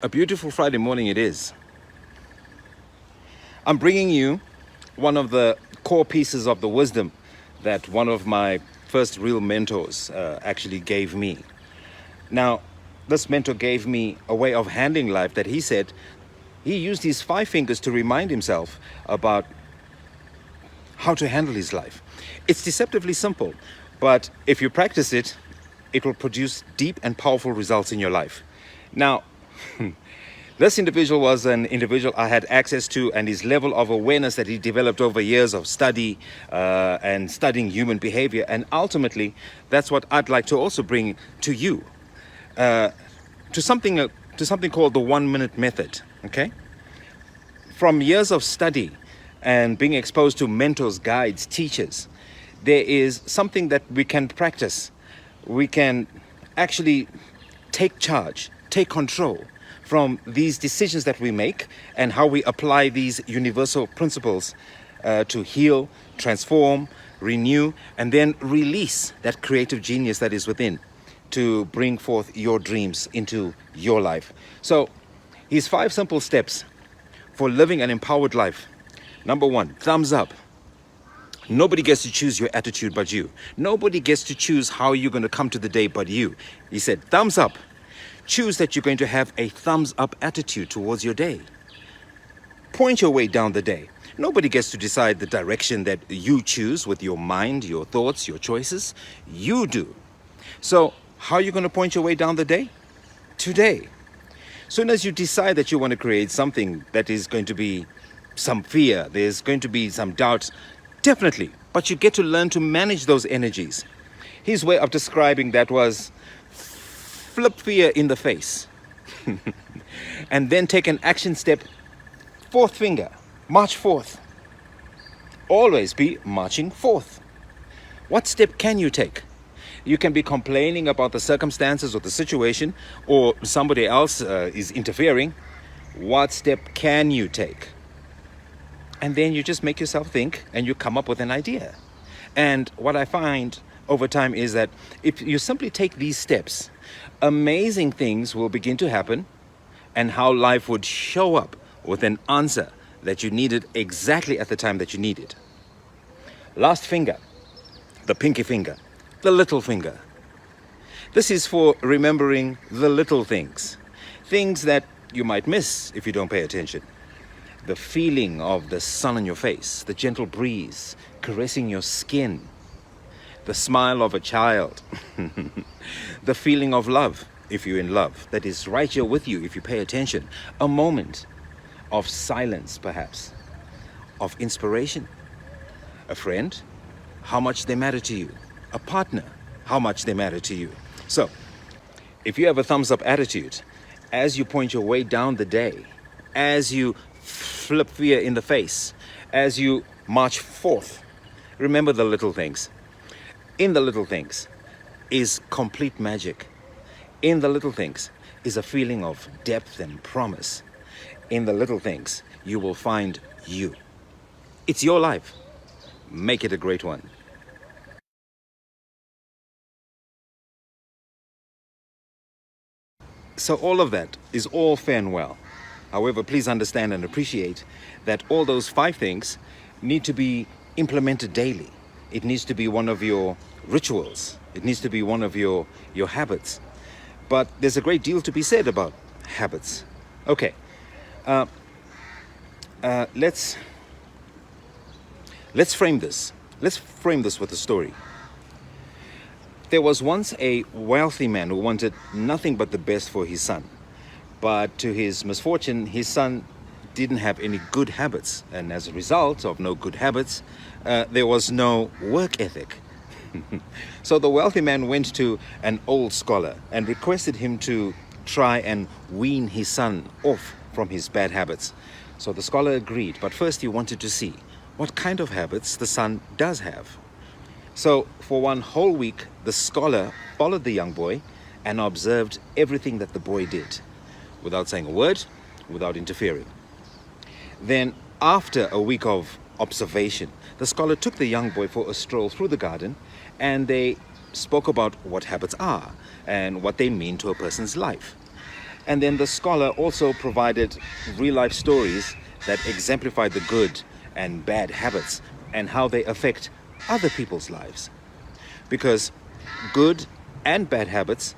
A beautiful Friday morning it is. I'm bringing you one of the core pieces of the wisdom that one of my first real mentors actually gave me. Now, this mentor gave me a way of handling life that he said he used his 5 fingers to remind himself about how to handle his life. It's deceptively simple, but if you practice it, it will produce deep and powerful results in your life. Now, this individual was an individual I had access to, and his level of awareness that he developed over years of study and studying human behavior. And ultimately, that's what I'd like to also bring to you, to something called the 1-minute method. Okay, from years of study and being exposed to mentors, guides, teachers, there is something that we can practice. We can actually take charge, take control from these decisions that we make and how we apply these universal principles to heal, transform, renew, and then release that creative genius that is within to bring forth your dreams into your life. So, here's 5 simple steps for living an empowered life. Number 1, thumbs up. Nobody gets to choose your attitude but you. Nobody gets to choose how you're going to come to the day but you. He said, thumbs up. Choose that you're going to have a thumbs up attitude towards your day. Point your way down the day. Nobody gets to decide the direction that you choose with your mind, your thoughts, your choices. You do. So, how are you going to point your way down the day? Today. Soon as you decide that you want to create something that is going to be some fear, there's going to be some doubt, definitely. But you get to learn to manage those energies. His way of describing that was flip fear in the face and then take an action step. 4th finger, march forth. Always be marching forth. What step can you take? You can be complaining about the circumstances or the situation, or somebody else is interfering. What step can you take? And then you just make yourself think and you come up with an idea. And what I find over time is that if you simply take these steps, amazing things will begin to happen, and how life would show up with an answer that you needed exactly at the time that you needed. Last finger, the pinky finger, the little finger. This is for remembering the little things, things that you might miss if you don't pay attention. The feeling of the sun on your face, the gentle breeze caressing your skin, the smile of a child, the feeling of love, if you're in love, that is right here with you if you pay attention. A moment of silence, perhaps, of inspiration. A friend, how much they matter to you. A partner, how much they matter to you. So, if you have a thumbs up attitude, as you point your way down the day, as you flip fear in the face, as you march forth, remember the little things. In the little things is complete magic. In the little things is a feeling of depth and promise. In the little things, you will find you. It's your life. Make it a great one. So all of that is all fair and well. However, please understand and appreciate that all those 5 things need to be implemented daily. It needs to be one of your rituals. It needs to be one of your habits. But there's a great deal to be said about habits. Okay, let's frame this. Let's frame this with a story. There was once a wealthy man who wanted nothing but the best for his son. But to his misfortune, his son didn't have any good habits. And as a result of no good habits, there was no work ethic. So the wealthy man went to an old scholar and requested him to try and wean his son off from his bad habits. So the scholar agreed, but first he wanted to see what kind of habits the son does have. So for one whole week, the scholar followed the young boy and observed everything that the boy did, without saying a word, without interfering. Then, after a week of observation, the scholar took the young boy for a stroll through the garden, and they spoke about what habits are and what they mean to a person's life. And then the scholar also provided real-life stories that exemplify the good and bad habits and how they affect other people's lives. Because good and bad habits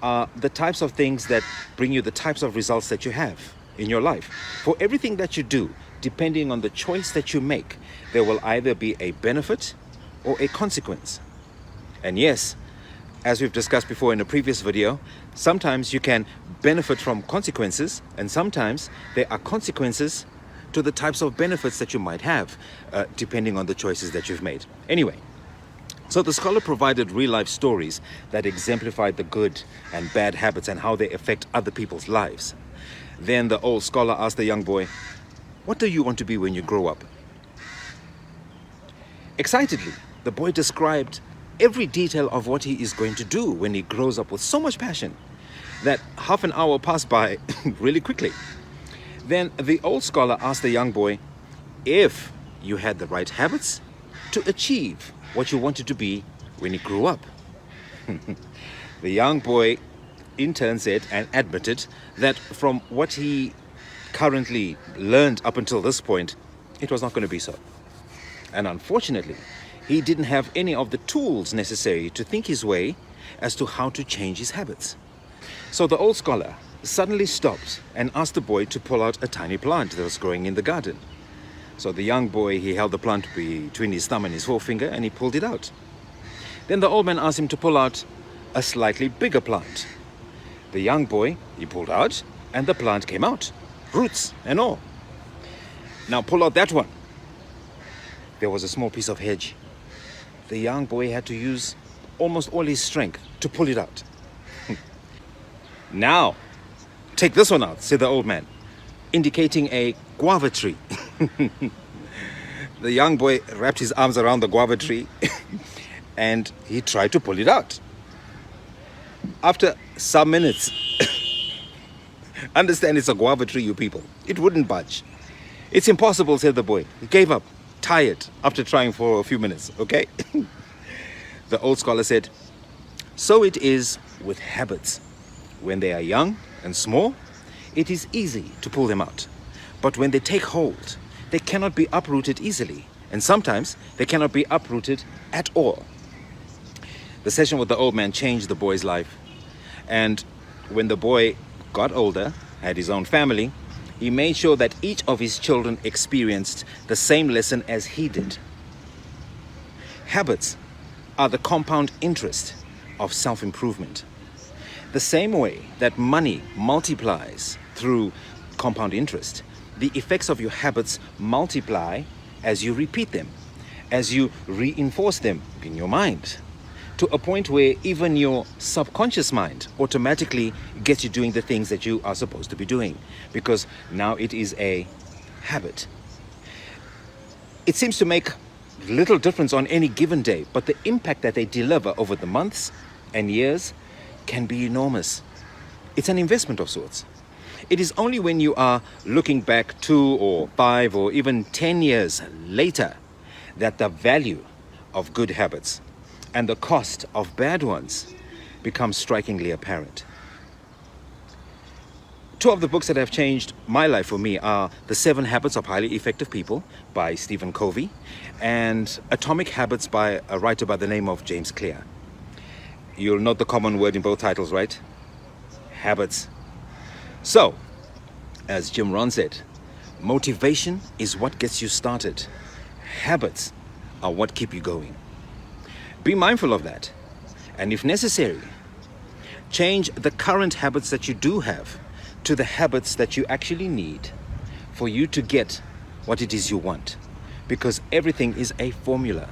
are the types of things that bring you the types of results that you have in your life. For everything that you do, depending on the choice that you make, there will either be a benefit or a consequence. And yes, as we've discussed before in a previous video, sometimes you can benefit from consequences, and sometimes there are consequences to the types of benefits that you might have, depending on the choices that you've made. Anyway, so the scholar provided real-life stories that exemplified the good and bad habits and how they affect other people's lives. Then the old scholar asked the young boy, "What do you want to be when you grow up?" Excitedly, the boy described every detail of what he is going to do when he grows up with so much passion that half an hour passed by really quickly. Then the old scholar asked the young boy if you had the right habits to achieve what you wanted to be when you grew up. The young boy in turn said and admitted that from what he currently learned up until this point, it was not going to be so. And unfortunately, he didn't have any of the tools necessary to think his way as to how to change his habits. So the old scholar suddenly stopped and asked the boy to pull out a tiny plant that was growing in the garden. So the young boy, he held the plant between his thumb and his forefinger and he pulled it out. Then the old man asked him to pull out a slightly bigger plant. The young boy, he pulled out and the plant came out, roots and all. Now pull out that one. There was a small piece of hedge. The young boy had to use almost all his strength to pull it out. Now, take this one out, said the old man, indicating a guava tree. The young boy wrapped his arms around the guava tree and he tried to pull it out. After some minutes, understand it's a guava tree, you people. It wouldn't budge. It's impossible, said the boy. He gave up, tired, after trying for a few minutes, okay? The old scholar said, so it is with habits. When they are young and small, it is easy to pull them out. But when they take hold, they cannot be uprooted easily. And sometimes they cannot be uprooted at all. The session with the old man changed the boy's life. And when the boy got older, had his own family, he made sure that each of his children experienced the same lesson as he did. Habits are the compound interest of self-improvement. The same way that money multiplies through compound interest, the effects of your habits multiply as you repeat them, as you reinforce them in your mind, to a point where even your subconscious mind automatically gets you doing the things that you are supposed to be doing, because now it is a habit. It seems to make little difference on any given day, but the impact that they deliver over the months and years can be enormous. It's an investment of sorts. It is only when you are looking back 2 or 5 or even 10 years later that the value of good habits and the cost of bad ones becomes strikingly apparent. 2 of the books that have changed my life for me are The 7 Habits of Highly Effective People by Stephen Covey and Atomic Habits by a writer by the name of James Clear. You'll note the common word in both titles, right? Habits. So, as Jim Rohn said, motivation is what gets you started. Habits are what keep you going. Be mindful of that. And if necessary, change the current habits that you do have to the habits that you actually need for you to get what it is you want. Because everything is a formula.